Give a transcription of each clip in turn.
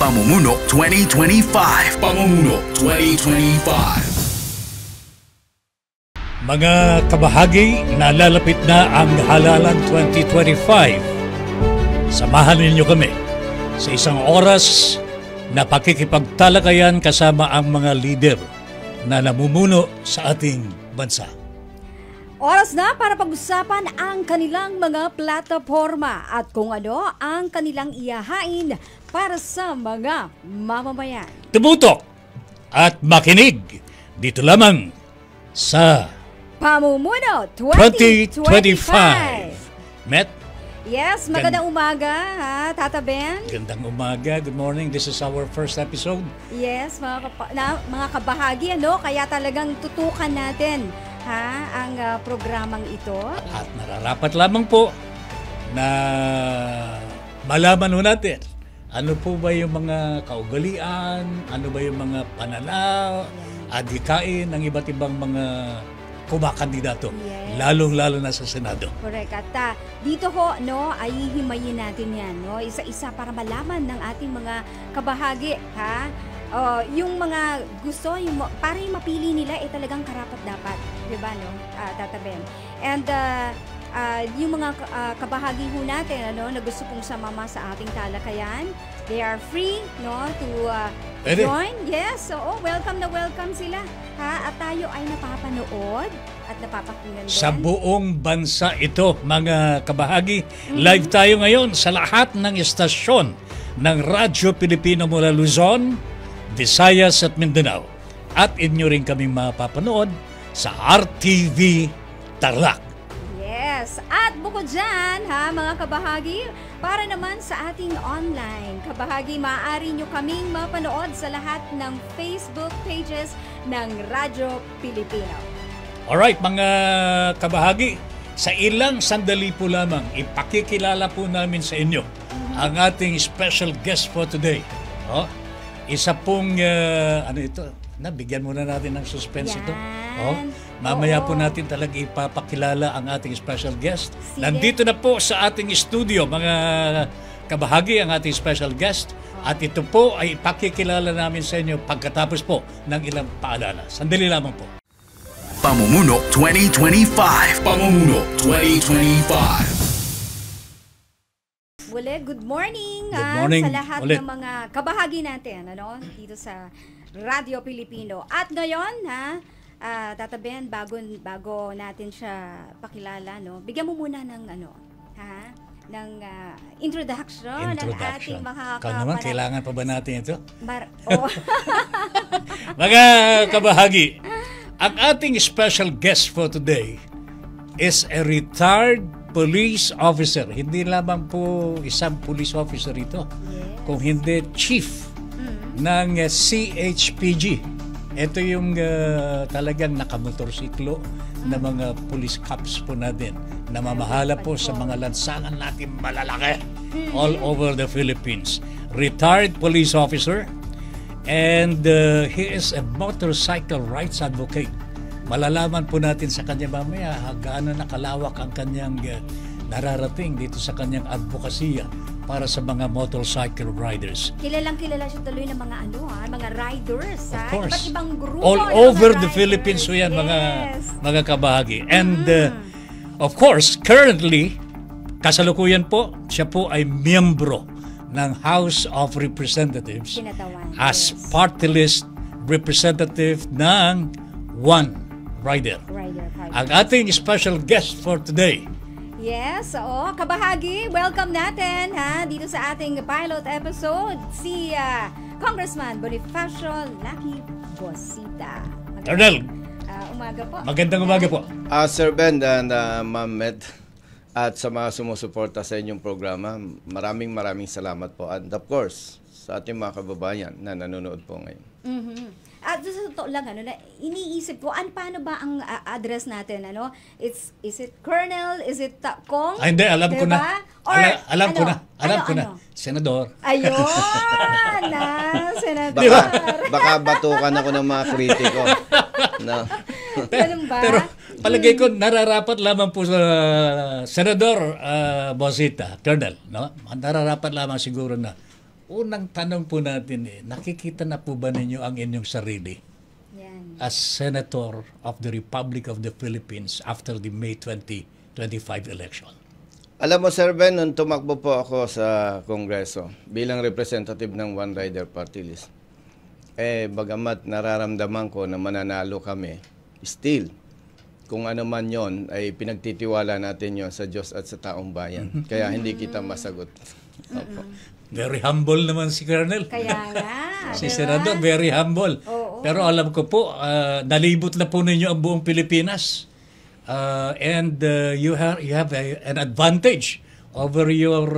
Pamumuno 2025. Pamumuno 2025. Mga kabahagi, nalalapit na ang halalan 2025. Samahan ninyo kami sa isang oras na pakikipagtalakayan kasama ang mga leader na namumuno sa ating bansa. Oras na para pag-usapan ang kanilang mga plataforma at kung ano ang kanilang ihahain para sa mga mamamayan. Tumutok at makinig dito lamang sa Pamumuno 2025. Met? Yes, magandang umaga, ha, Tata Ben. Gandang umaga. Good morning. This is our first episode. Yes, mga kabahagi, ano, kaya talagang tutukan natin ang programang ito. At nararapat lamang po na malaman ho natin ano po ba yung mga kaugalian, ano ba yung mga pananaw, adhikain ng iba't ibang mga kumakandidato, yes, lalong-lalo na sa Senado. Correct. At dito ho, no, ay hihimayin natin yan, no, isa-isa para malaman ng ating mga kabahagi, ha? Yung mga gusto, para yung mapili nila, talagang karapat-dapat, di ba, no, Tata Ben? And yung mga kabahagi ho natin, ano, na gusto pong sumama sa ating talakayan, they are free, no, to join. Yes, so welcome na welcome sila, ha? At tayo ay napapanood at napapakinggan din. Sa buong bansa ito, mga kabahagi, live tayo ngayon sa lahat ng istasyon ng Radyo Pilipino mula Luzon, Visayas at Mindanao. At inyo rin kaming mapapanood sa RTV Tarlac. Yes, at bukod dyan, ha, mga kabahagi, para naman sa ating online kabahagi, maaari nyo kaming mapanood sa lahat ng Facebook pages ng Radyo Pilipino. Alright, mga kabahagi, sa ilang sandali po lamang, ipakikilala po namin sa inyo ang ating special guest for today. Isa pong, bigyan muna natin ng suspense ito. Mamaya po natin talaga ipapakilala ang ating special guest. Sige. Nandito na po sa ating studio, mga kabahagi, ang ating special guest. At ito po ay ipakikilala namin sa inyo pagkatapos po ng ilang paalala. Sandali lamang po. Pamumuno 2025. Pamumuno 2025. Good morning, good morning sa lahat ulit ng mga kabahagi natin, ano, dito sa Radyo Pilipino. At ngayon, Tata Ben, bago natin siya pakilala, no, bigyan mo muna ng ng introduction ng ating mga naman, kailangan pa ba natin ito? Mga kabahagi, ang ating special guest for today is a retired police officer. Hindi lamang po isang police officer ito, yes, kung hindi chief ng CHPG. Ito yung talagang nakamotorsiklo na mga police cops po natin na mamahala po sa mga lansangan natin malalaki all over the Philippines. Retired police officer, and he is a motorcycle rights advocate. Malalaman po natin sa kanya mamaya gaano nakalawak ang kanyang nararating dito sa kanyang advokasya para sa mga motorcycle riders. Kilalang kilala siya tuloy ng mga mga riders, of course, iba't ibang grupo all over the Philippines so yan, yes, mga kabahagi. And of course, currently, kasalukuyan po, siya po ay miyembro ng House of Representatives as yes, party list representative ng One Rider. Ang ating special guest for today. Yes, kabahagi, welcome natin dito sa ating pilot episode si Congressman Bonifacio Lucky Bosita. Colonel, umaga po. Magandang umaga po. Sir Ben and Ma'am Med, at sa mga sumusuporta sa inyong programa, maraming salamat po. And of course, sa ating mga kababayan na nanonood po ngayon. At sa totoo lang, iniisip ko, paano ba ang address natin? Is it Colonel? Is it Kong? Hindi, alam ko na. Or, alam ko na. Senador. Ayun, Senador. Diba? Baka batukan ako ng mga kritiko. No. Ganun ba? Pero palagay ko, nararapat lamang po sa Senador Bosita, Colonel, no? Nararapat lamang siguro na unang tanong po natin nakikita na po ba ninyo ang inyong sarili Yan. as Senator of the Republic of the Philippines after the May 2025 election? Alam mo, Sir Ben, nung tumakbo po ako sa Kongreso bilang representative ng One Rider Party List, bagamat nararamdaman ko na mananalo kami, still, kung ano man yon ay pinagtitiwala natin yon sa Diyos at sa taong bayan. Kaya hindi kita masagot. Opo. Very humble naman si Colonel. Kaya nga. Si diba? Senador, very humble. Oo. Pero alam ko po, nalibot na po ninyo ang buong Pilipinas. And you have an advantage over your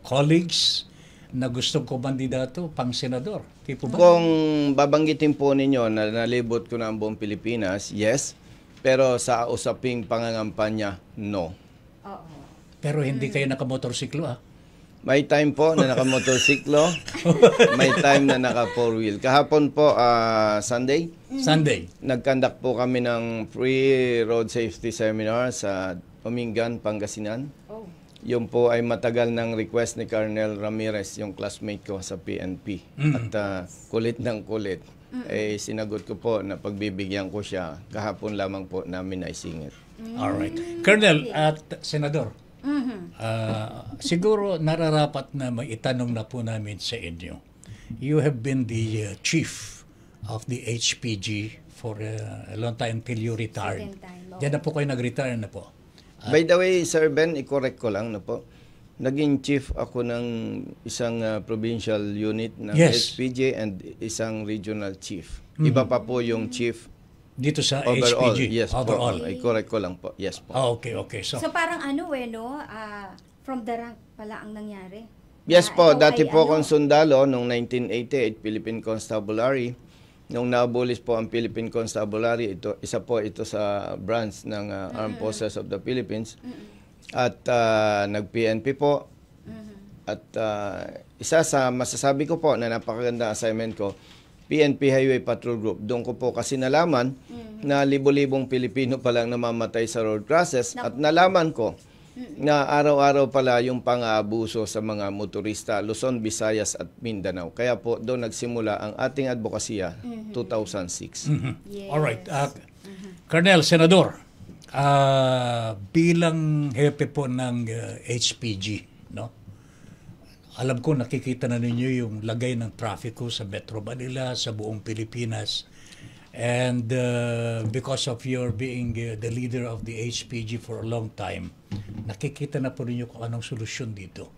colleagues na gustong kumandidato pang senador. Di po ba? Kung babanggitin po ninyo na nalibot ko na ang buong Pilipinas, yes. Pero sa usaping pangangampanya, no. Oo. Pero hindi kayo nakamotorsiklo, ah. May time po na nakamotorsiklo, may time na naka four-wheel. Kahapon po, Sunday, Sunday. nagkandak po kami ng free road safety seminar sa Pamingan, Pangasinan. Oh. Yun po ay matagal ng request ni Colonel Ramirez, yung classmate ko sa PNP. At kulit ng kulit. Sinagot ko po na pagbibigyan ko siya. Kahapon lamang po namin naisingit. Alright. Colonel at Senador, siguro nararapat na maitanong na po namin sa inyo. You have been the chief of the HPG for a long time until you retired. Second time, oo. Diyan na po kayo nag-retire na po. By the way, Sir Ben, i-correct ko lang na po. Naging chief ako ng isang provincial unit ng Yes. HPG and isang regional chief. Iba pa po yung chief Dito sa overall. HPG. Yes Overall. po. I-correct ko lang po. Yes po. Ah, okay. So, So parang ano no? From the rank pala ang nangyari. Yes po, ikaw dati ay po akong sundalo noong 1988, Philippine Constabulary. Nung naabolis po ang Philippine Constabulary, isa po ito sa branch ng Armed Forces of the Philippines. At nag-PNP po. At isa sa masasabi ko po na napakaganda assignment ko, PNP Highway Patrol Group. Doon ko po kasi nalaman na libo-libong Pilipino pa lang namamatay sa road crashes. At nalaman ko na araw-araw pala yung pang-aabuso sa mga motorista, Luzon, Visayas at Mindanao. Kaya po doon nagsimula ang ating advokasya 2006. Yes. alright. Colonel, Senador, bilang hepe po ng HPG, no? Alam ko nakikita na ninyo yung lagay ng trafiko sa Metro Manila, sa buong Pilipinas. And because of your being the leader of the HPG for a long time, nakikita na po ninyo kung anong solusyon dito.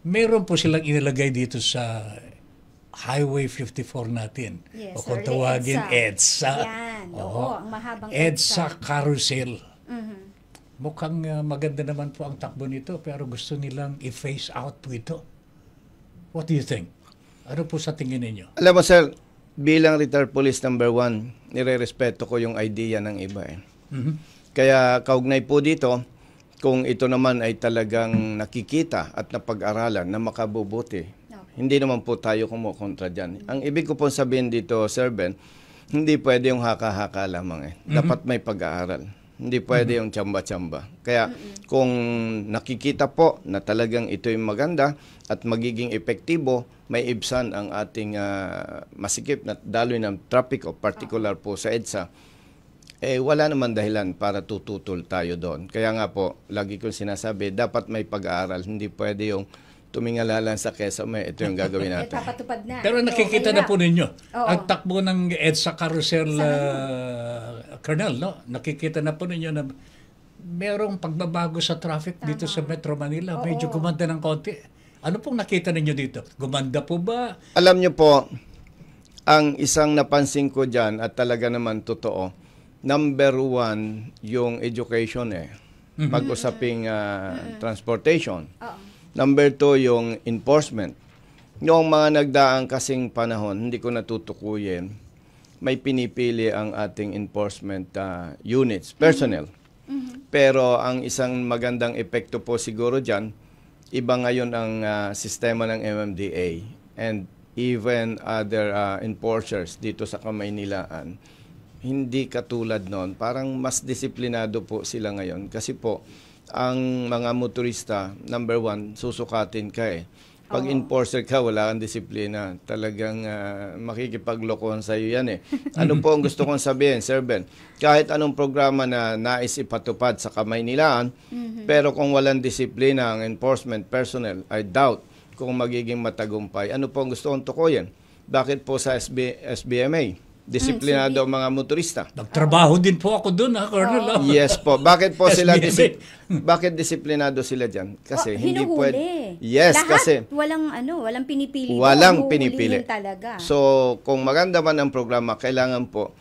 Meron po silang inilagay dito sa Highway 54 natin. Yes, o kung early tawagin EDSA. Yan. Oo, ang mahabang EDSA Carousel. Mukhang maganda naman po ang takbo nito pero gusto nilang i-phase out po ito. What do you think? Ano po sa tingin ninyo? Alam mo, sir, bilang retired police number 1, nire-respeto ko yung idea ng iba. Kaya kaugnay po dito, kung ito naman ay talagang nakikita at napag-aralan na makabubuti, hindi naman po tayo kumukontra dyan. Ang ibig ko po sabihin dito, Sir Ben, hindi pwede yung haka-haka lamang. Dapat may pag-aaral. Hindi pwede yung tsamba-tsamba. Kaya kung nakikita po na talagang ito yung maganda at magiging epektibo, may ibsan ang ating masikip na daloy ng traffic o particular po sa EDSA, wala naman dahilan para tututol tayo doon. Kaya nga po, lagi kong sinasabi, dapat may pag-aaral. Hindi pwede yung tumingala lang sa Quezon, ito yung gagawin natin. Papatupad na. Pero nakikita na po ninyo, Oo. ang takbo ng EDSA Carousel, Colonel, no? Nakikita na po ninyo na merong pagbabago sa traffic dito sa Metro Manila. Medyo gumanda ng konti. Ano pong nakita ninyo dito? Gumanda po ba? Alam niyo po, ang isang napansin ko dyan at talaga naman totoo, number 1 yung education pag-usaping transportation. Number 2 yung enforcement. Noong mga nagdaang kasing panahon, hindi ko natutukuyin, may pinipili ang ating enforcement units, personnel. Pero ang isang magandang epekto po siguro dyan, iba ngayon ang sistema ng MMDA and even other enforcers dito sa Kamaynilaan. Hindi katulad noon. Parang mas disiplinado po sila ngayon. Kasi po, ang mga motorista, number 1, susukatin ka Pag enforcer ka, wala kang disiplina. Talagang makikipaglokohan sa iyo yan eh. Ano po ang gusto kong sabihin, Sir Ben? Kahit anong programa na nais ipatupad sa kamay nilaan, pero kung walang disiplina ang enforcement personnel, I doubt kung magiging matagumpay. Ano po ang gusto kong tukuyin? Bakit po sa SBMA? Disiplinado ang mga motorista. Nagtrabaho din po ako doon, Colonel. Yes po. Bakit po sila SBMA. bakit disiplinado sila diyan? Kasi hindi hinuhuli. pwede. Yes, Lahat, kasi walang pinipili. walang Huhuhulihin pinipili. talaga. So, kung maganda man ang programa, kailangan po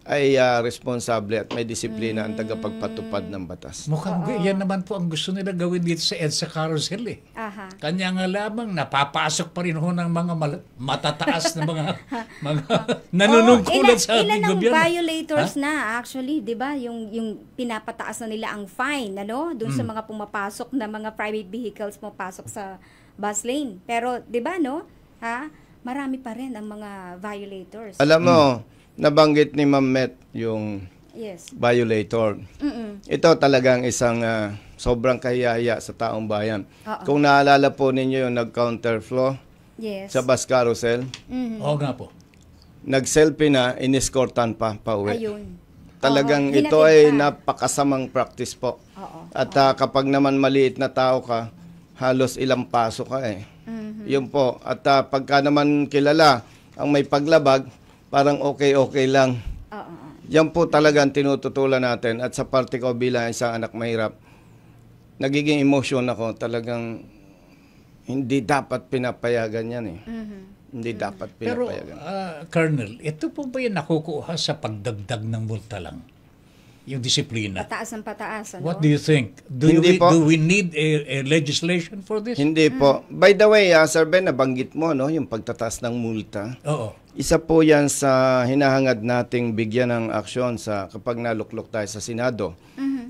ay responsable at may disiplina ang tagapagpatupad ng batas. Mukhang yan naman po ang gusto nila gawin dito sa EDSA Carousel eh. Aha. Kanya nga lamang, napapasok pa rin ho ng mga matataas na mga nanunungkulan sa ilan ating ang gobyerno. violators na actually, 'di ba? Yung pinapataas na nila ang fine, doon sa mga pumapasok na mga private vehicles pumapasok sa bus lane. Pero 'di ba marami pa rin ang mga violators. Alam mo, nabanggit ni Ma'am Met yung Yes. violator. Ito talagang isang sobrang kahihiya sa taong bayan. Kung naalala po ninyo yung nag-counterflow Yes. sa bus carousel, Oo nga po. nag-selfie na, iniskortan pa pauwi. Ayun. Talagang Oo, ito hinatid ay pa. napakasamang practice po. Oo. At kapag naman maliit na tao ka, halos ilang paso ka eh. Yun po. At pagka naman kilala ang may paglabag, parang okay lang. Yan po talagang tinututulan natin. At sa parte ko bilang isang anak mahirap, nagiging emosyon ako. Talagang hindi dapat pinapayagan yan eh. Hindi dapat Pero, pinapayagan. Colonel, ito po ba yung nakukuha sa pagdagdag ng multa lang? Yung disiplina? Pataas ang pataas. What do you think? Do we need a legislation for this? Hindi po. By the way, Sir Ben, nabanggit mo yung pagtataas ng multa. Oo. Isa po yan sa hinahangad nating bigyan ng aksyon sa kapag naluklok tayo sa Senado.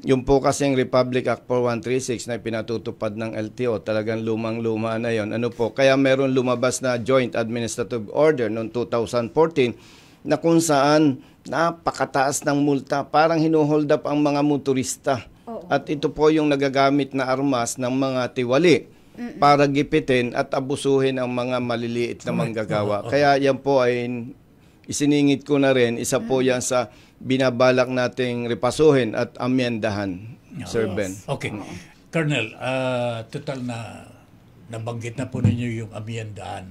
Yung po kasing Republic Act 4136 na pinatutupad ng LTO, talagang lumang-luma na yon. Ano po? Kaya meron lumabas na Joint Administrative Order noong 2014 na kung saan napakataas ng multa. Parang hinuhold up ang mga motorista. At ito po yung nagagamit na armas ng mga tiwali para gipitin at abusuhin ang mga maliliit na manggagawa. Kaya yan po ay isiningit ko na rin. Isa po yan sa binabalak nating repasuhin at amyendahan, Sir Ben. Okay. Colonel, total na nabanggit na po ninyo yung amyendahan.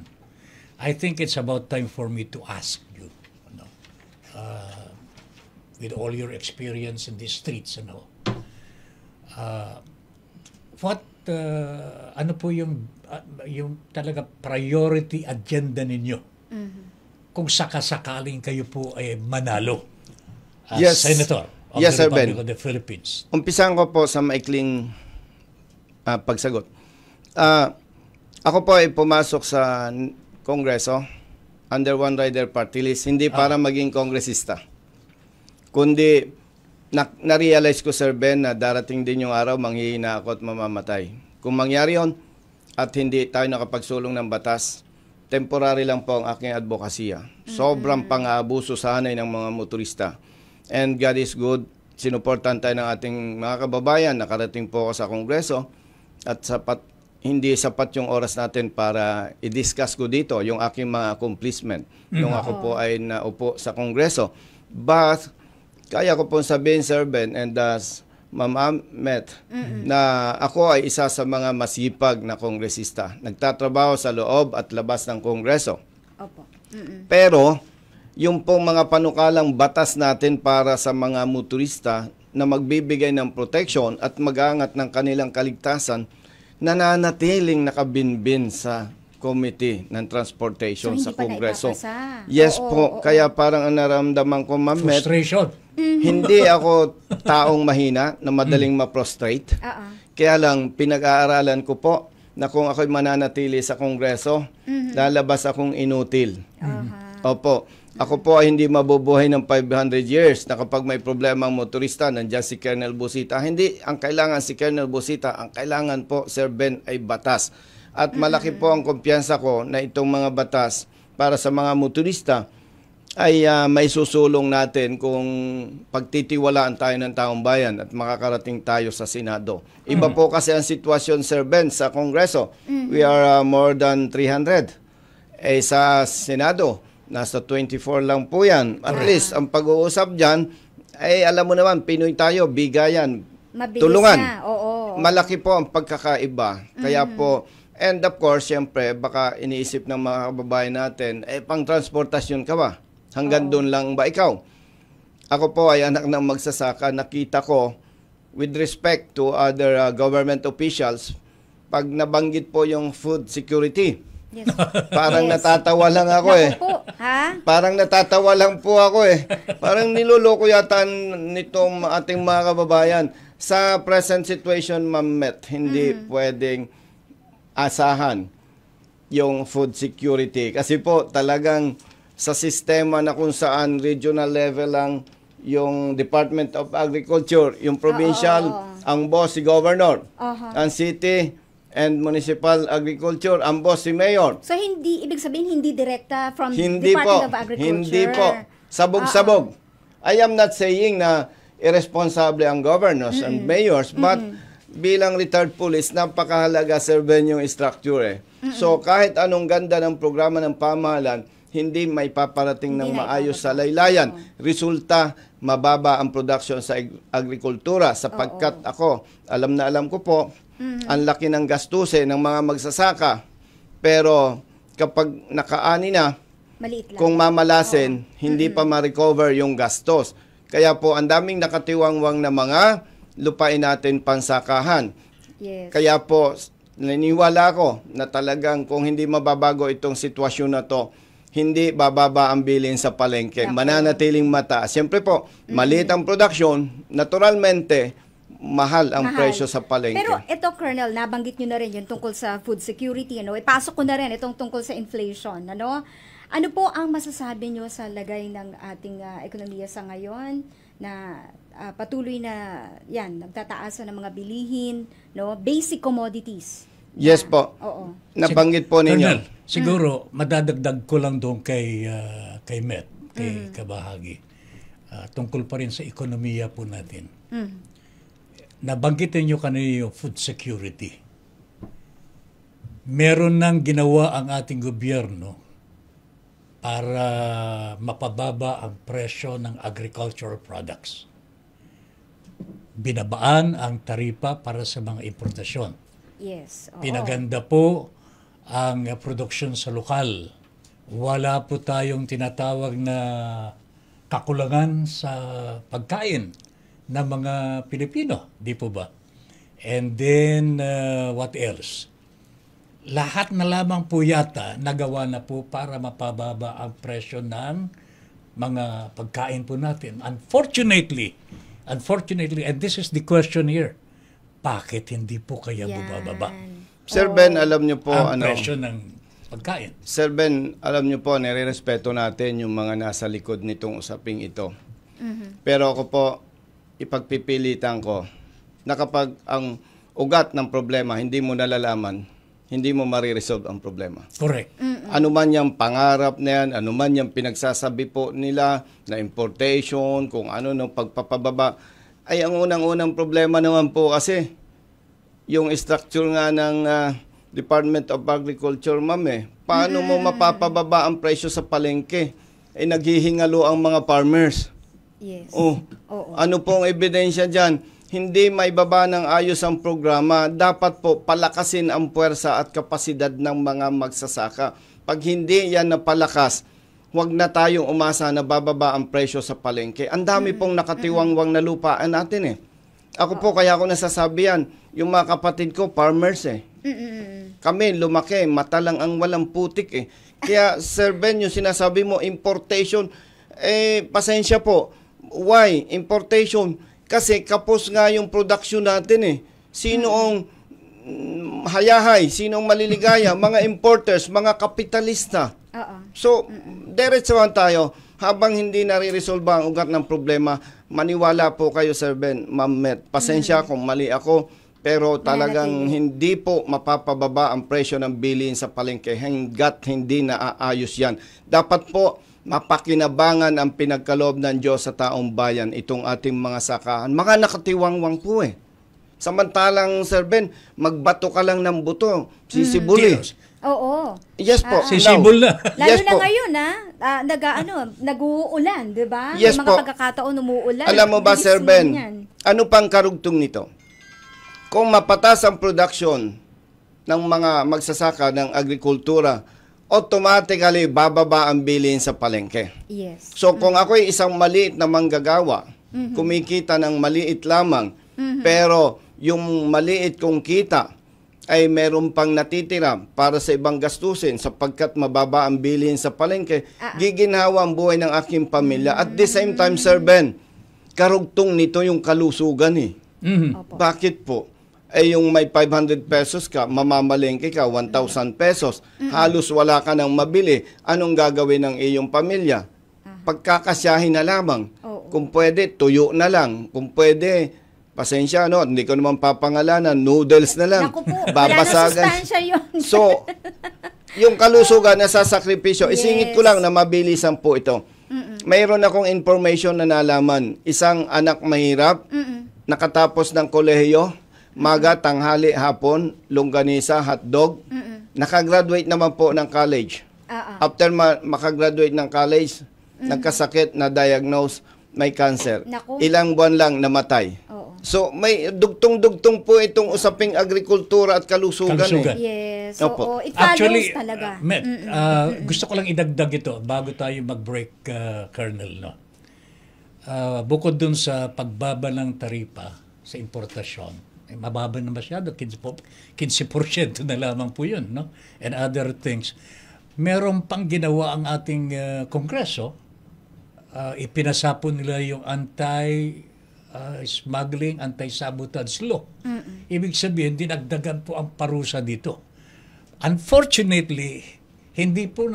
I think it's about time for me to ask you, with all your experience in these streets, ano po yung talaga priority agenda ninyo kung sakasakaling kayo po ay manalo as Senator of Yes, the Sir Ben. Republic of the Philippines? Umpisahan ko po sa maikling pagsagot. Ako po ay pumasok sa Kongreso under One Rider Party List, hindi para maging kongresista, kundi na-realize ko, Sir Ben, na darating din yung araw manghihina ako at mamamatay. Kung mangyari yon at hindi tayo nakapagsulong ng batas, temporary lang po ang aking advokasya. Sobrang pang-aabuso sa hanay ng mga motorista. And God is good, sinuportan tayo ng ating mga kababayan, nakarating po ako sa Kongreso, at hindi sapat yung oras natin para i-discuss ko dito yung aking mga accomplishment nung ako po ay naupo sa Kongreso. But kaya ko pong sabihin, Sir Ben, and Ma'am Met, na ako ay isa sa mga masipag na kongresista. Nagtatrabaho sa loob at labas ng Kongreso. Opo. Pero, yung pong mga panukalang batas natin para sa mga motorista na magbibigay ng protection at mag-aangat ng kanilang kaligtasan, nananatiling nakabinbin sa Committee ng Transportation sa Kongreso. Yes po. Kaya parang ang naramdaman ko, Ma'am Met, Frustration. hindi ako taong mahina na madaling ma-prostrate. Kaya lang, pinag-aaralan ko po na kung ako'y mananatili sa Kongreso, lalabas akong inutil. Opo. Ako po ay hindi mabubuhay ng 500 years na kapag may problema ang motorista, nandiyan si Colonel Busita. Hindi ang kailangan si Colonel Busita. Ang kailangan po, Sir Ben, ay batas. At malaki po ang kumpiyansa ko na itong mga batas para sa mga motorista ay may susulong natin kung pagtitiwalaan tayo ng taong bayan at makakarating tayo sa Senado. Iba po kasi ang sitwasyon, Sir Ben, sa Kongreso. We are more than 300. Sa Senado, nasa 24 lang po yan. At least, ang pag-uusap dyan, alam mo naman, Pinoy tayo, bigayan, Mabilis tulungan. na, oo. Malaki po ang pagkakaiba. Kaya po, and of course, siyempre, baka iniisip ng mga kababayan natin, pang transportasyon ka ba? Hanggang doon lang ba ikaw? Ako po ay anak ng magsasaka. Nakita ko, with respect to other government officials, pag nabanggit po yung food security, Yes. parang Yes. natatawa lang ako Naku po, ha? Parang natatawa lang po ako Parang niloloko yata nitong ating mga kababayan. Sa present situation, Ma'am Met, hindi pwedeng asahan yung food security. Kasi po talagang sa sistema na kung saan regional level lang yung Department of Agriculture, yung provincial, ang boss si governor, ang city and municipal agriculture, ang boss si mayor. So, ibig sabihin, hindi direkta from Hindi Department po, of Agriculture? hindi po. Sabog-sabog. I am not saying na irresponsible ang governors and mayors, but bilang retired police, napakahalaga, Sir Ben, yung structure So, kahit anong ganda ng programa ng pamahalan, hindi may paparating ng maayos sa laylayan. Resulta, mababa ang production sa agrikultura sapagkat ako, alam ko po, ang laki ng gastusin ng mga magsasaka. Pero kapag nakaani na, Maliit lang. kung mamalasin, hindi pa ma-recover yung gastos. Kaya po, ang daming nakatiwangwang na mga lupain natin pansakahan. Yes. Kaya po, naniniwala ko na talagang kung hindi mababago itong sitwasyon na to, hindi bababa ang bilhin sa palengke. Mananatiling mataas. Siyempre po, maliit ang production, naturalmente, mahal ang presyo sa palengke. Pero ito, Colonel, nabanggit nyo na rin yung tungkol sa food security. Ipasok ko na rin itong tungkol sa inflation. Ano po ang masasabi nyo sa lagay ng ating ekonomiya sa ngayon na patuloy na nagtataasan ng mga bilihin, basic commodities? Yes po. Oo. Nabanggit po ninyo. Colonel, siguro madadagdag ko lang doon kay Met, kay Kabahagi. Tungkol pa rin sa ekonomiya po natin. Nabanggitin nyo kanina yung food security. Meron nang ginawa ang ating gobyerno para mapababa ang presyo ng agricultural products. Binabaan ang taripa para sa mga importasyon. Yes. Oo. Pinaganda po ang produksyon sa lokal. Wala po tayong tinatawag na kakulangan sa pagkain ng mga Pilipino, di po ba? And then, what else? Lahat na lamang po yata nagawa na po para mapababa ang presyo ng mga pagkain po natin. Unfortunately, and this is the question here, bakit hindi po kaya bumababa Sir Ben, alam nyo po, ang presyo ng pagkain? Sir Ben, alam nyo po, nire-respeto natin yung mga nasa likod nitong usaping ito. Pero ako po, ipagpipilitan ko na kapag ang ugat ng problema hindi mo nalalaman, hindi mo mariresolve ang problema. Correct. Ano man yung pangarap na yan, ano man yung pinagsasabi po nila na importation, kung ano ng pagpapababa, ay ang unang-unang problema naman po kasi yung structure nga ng Department of Agriculture, ma'am Paano mo mapapababa ang presyo sa palengke? Naghihingalo ang mga farmers. Yes. Ano pong ebidensya dyan? Hindi may baba ng ayos ang programa. Dapat po palakasin ang puwersa at kapasidad ng mga magsasaka. Pag hindi yan napalakas, huwag na tayong umasa na bababa ang presyo sa palengke. Ang dami pong nakatiwangwang na lupaan natin Ako po, kaya ako nasasabi yan, yung mga kapatid ko, farmers Kami, lumaki, mata lang ang walang putik Kaya, Sir Ben, yung sinasabi mo, importation, pasensya po. Why? Importation. Kasi kapos nga yung production natin Sino ang hayahay? Sino ang maliligaya? Mga importers, mga kapitalista. So, diretsahan tayo. Habang hindi nare-resolve ang ugat ng problema, maniwala po kayo, Sir Ben, Ma'am Met. Pasensya kung mali ako, pero talagang hindi po mapapababa ang presyo ng bilihin sa palengke hanggat hindi naaayos yan. Dapat po mapakinabangan ang pinagkaloob ng Diyos sa taong bayan, itong ating mga sakahan. Mga nakatiwangwang po eh. Samantalang, Sir Ben, magbato ka lang ng buto, sisibuli. Oo. Yes po. Sisibol na. Lalo Yes na po. ngayon, nag-uulan, di ba? Yes May mga po. pagkakataon umuulan. Alam mo ba, Bilis Sir lang Ben, yan. ano pang karugtong nito? Kung mapatas ang production ng mga magsasaka ng agrikultura, automatically bababa ang bilhin sa palengke. Yes. So kung ako'y isang maliit na manggagawa, kumikita ng maliit lamang, pero yung maliit kong kita ay meron pang natitira para sa ibang gastusin sapagkat mababa ang bilhin sa palengke, giginhawa ang buhay ng aking pamilya. At the same time, Sir Ben, karugtong nito yung kalusugan eh. Opo. Bakit po? Eh yung may 500 pesos ka, mamamalengke ka, 1,000 pesos, halos wala ka nang mabili. Anong gagawin ng iyong pamilya? Pagkakasyahin na lamang. Oo. Kung pwede, tuyo na lang. Kung pwede, pasensya, no? Hindi ko naman papangalanan, noodles na lang. Naku po, wala na sustansya yun. So, yung kalusugan na sasakripisyo, Yes. isingit ko lang na mabilisan po ito. Mayroon akong information na nalaman. Isang anak mahirap, nakatapos ng kolehiyo, maga, tanghali, hapon, longganisa, hotdog. Nakagraduate naman po ng college. After makagraduate ng college, nagkasakit na diagnose, may cancer. Naku. Ilang buwan lang namatay. Oo. So may dugtong-dugtong po itong usaping agrikultura at kalusugan. Kalusugan. Yes. Opo. Oo. It follows Actually, talaga. Met, gusto ko lang idagdag ito bago tayo mag-break, Colonel. No? Bukod dun sa pagbaba ng taripa sa importasyon, mababa na masyado, 15% na lamang po yun. No? And other things. Meron pang ginawa ang ating Kongreso. Ipinasapo nila yung anti-smuggling, anti-sabotage law. Ibig sabihin, dinagdagan po ang parusa dito. Unfortunately, hindi po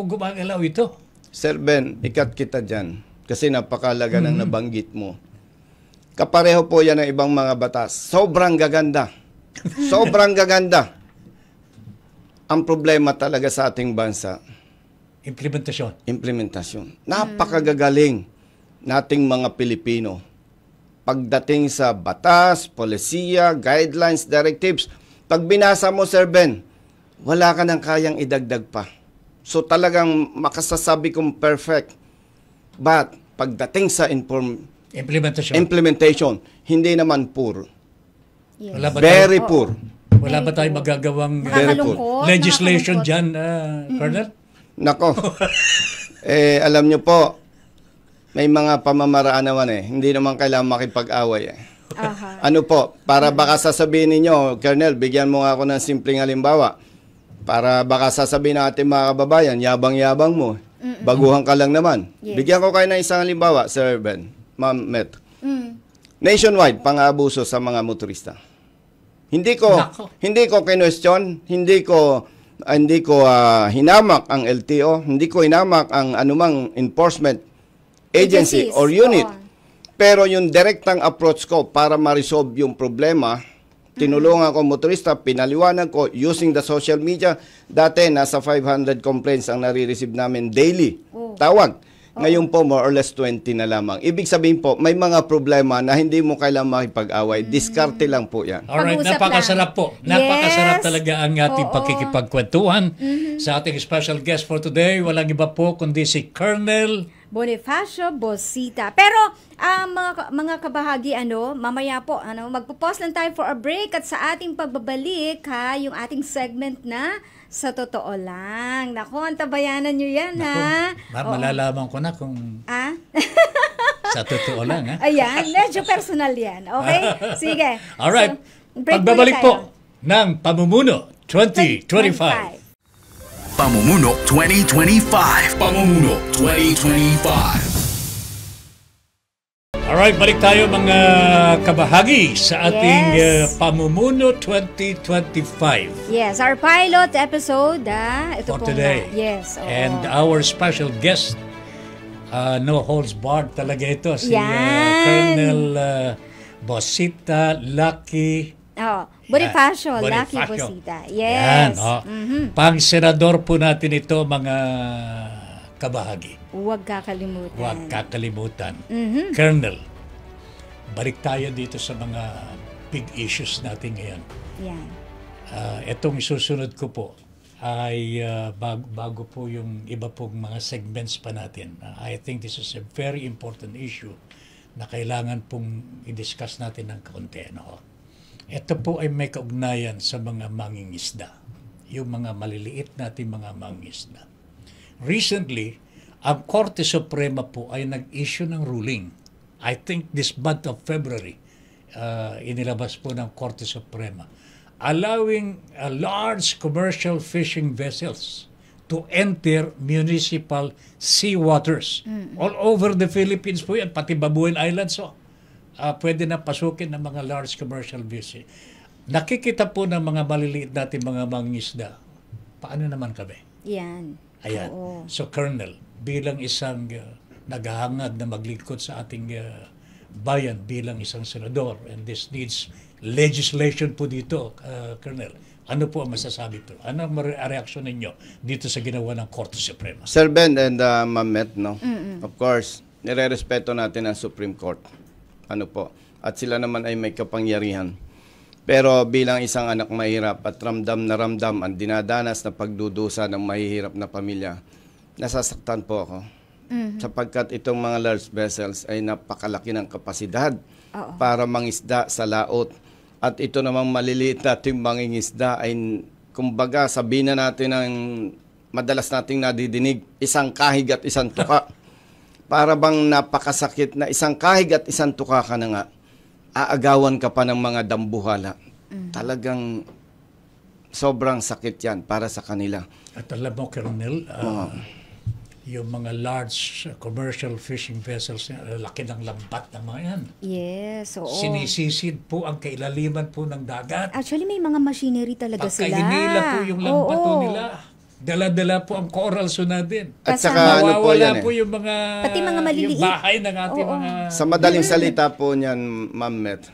gumagalaw ito. Sir Ben, ikat kita dyan. Kasi napakalaga ng nabanggit mo. Kapareho po yan ng ibang mga batas. Sobrang gaganda. Sobrang gaganda. Ang problema talaga sa ating bansa, implementasyon. Napakagagaling nating mga Pilipino. Pagdating sa batas, polisiya, guidelines, directives, pag binasa mo, Sir Ben, wala ka nang kayang idagdag pa. So talagang makasasabi kong perfect. But pagdating sa implementation, hindi naman poor. Yes. Very poor. Wala ba tayong magagawang Nakakalungkot, legislation nakakalungkot. dyan, Colonel? Nako. Alam nyo po, may mga pamamaraan naman eh. Hindi naman kailangan makipag-away eh. Aha. Ano po, para baka sasabihin ninyo, Colonel, bigyan mo nga ako ng simpleng halimbawa. Para baka sasabihin ng ating mga kababayan, yabang-yabang mo. Baguhan ka lang naman. Yes. Bigyan ko kayo ng isang halimbawa, Sir Ben, Ma'am Met. Nationwide, pang-abuso sa mga motorista. Hindi ko kinwestiyon, hindi ko hinamak ang LTO, hindi ko hinamak ang anumang enforcement agency Agencies. or unit. Oo. Pero yung direktang approach ko para ma-resolve yung problema, tinulungan ko motorista, pinaliwanag ko using the social media. Dati, nasa 500 complaints ang nare-receive namin daily. Tawag. Ngayon po, more or less 20 na lamang. Ibig sabihin po, may mga problema na hindi mo kailangan makipag-away. Diskarte lang po yan. Alright, Pag-usap napakasarap lang. po. Napakasarap Yes. talaga ang ating Oo. pakikipagkwentuhan sa ating special guest for today. Walang iba po kundi si Colonel Bonifacio Bosita. Pero mga kabahagi, mamaya po, magpo-pause lang tayo for a break at sa ating pagbabalik, yung ating segment na Sa Totoo Lang. Naku, antabayanan nyo yan, ha? Malalaman ko na kung sa totoo lang, ha? Ayan, medyo personal yan. Okay? Sige. Alright. So, break Pagbabalik muna tayo. po ng Pamumuno 2025. Pamumuno 2025. Pamumuno 2025. Alright, balik tayo mga kabahagi sa ating Yes. Pamumuno 2025. Yes, our pilot episode, ito For po today. Yes. Oo. And our special guest, no holds barred talaga ito, si Yan. Colonel Bosita Lucky Bonifacio, Yan. Lucky Bonifacio. Bosita. Yan, Yes. Pang-senador po natin ito, mga kabahagi. Huwag kakalimutan. Huwag kakalimutan. Mhm. Colonel, balik tayo dito sa mga big issues natin ngayon. Yan. Itong isusunod ko po ay bago po yung iba pong mga segments pa natin. I think this is a very important issue na kailangan pong i-discuss natin ng kaunti. No? Ito po ay may kaugnayan sa mga mangingisda. Yung mga maliliit natin mga mangingisda. Recently, ang Korte Suprema po ay nag-issue ng ruling. I think this month of February, inilabas po ng Korte Suprema, allowing large commercial fishing vessels to enter municipal sea waters. All over the Philippines po yan, pati Babuyan Islands. Pwede na pasukin ng mga large commercial vessels. Nakikita po ng mga maliliit natin mga mangingisda. Paano naman kami? Yan. Ayan. Oo. So, Colonel, bilang isang naghahangad na maglingkod sa ating bayan bilang isang senador, and this needs legislation po dito, Colonel. Ano po ang masasabi po? Ano ang reaksyon ninyo dito sa ginawa ng Korte Suprema? Sir Ben and Ma'am Met, no? Of course, nire-respeto natin ang Supreme Court. Ano po? At sila naman ay may kapangyarihan. Pero bilang isang anak mahirap at ramdam na ramdam ang dinadanas na pagdudusa ng mahihirap na pamilya, nasasaktan po ako. Sapagkat itong mga large vessels ay napakalaki ng kapasidad para mangisda sa laot. At ito namang maliliit nating mangingisda ay, kumbaga, sabihin na natin ang madalas nating nadidinig, isang kahig at isang tuka. Para bang napakasakit na isang kahig at isang tuka ka na nga, aagawan ka pa ng mga dambuhala. Talagang sobrang sakit yan para sa kanila. At alam mo, Colonel, yung mga large commercial fishing vessels, laki ng lambat ng mga yan. Yes, oo. Sinisisid po ang kailaliman po ng dagat. Actually, may mga machinery talaga sila. Pagkahinila po yung lambat po nila. Dala-dala po ang corals natin. At saka ano po yan po yung mga, pati mga maliliit. yung bahay ng ating mga... Sa madaling salita po niyan, Ma'am Met,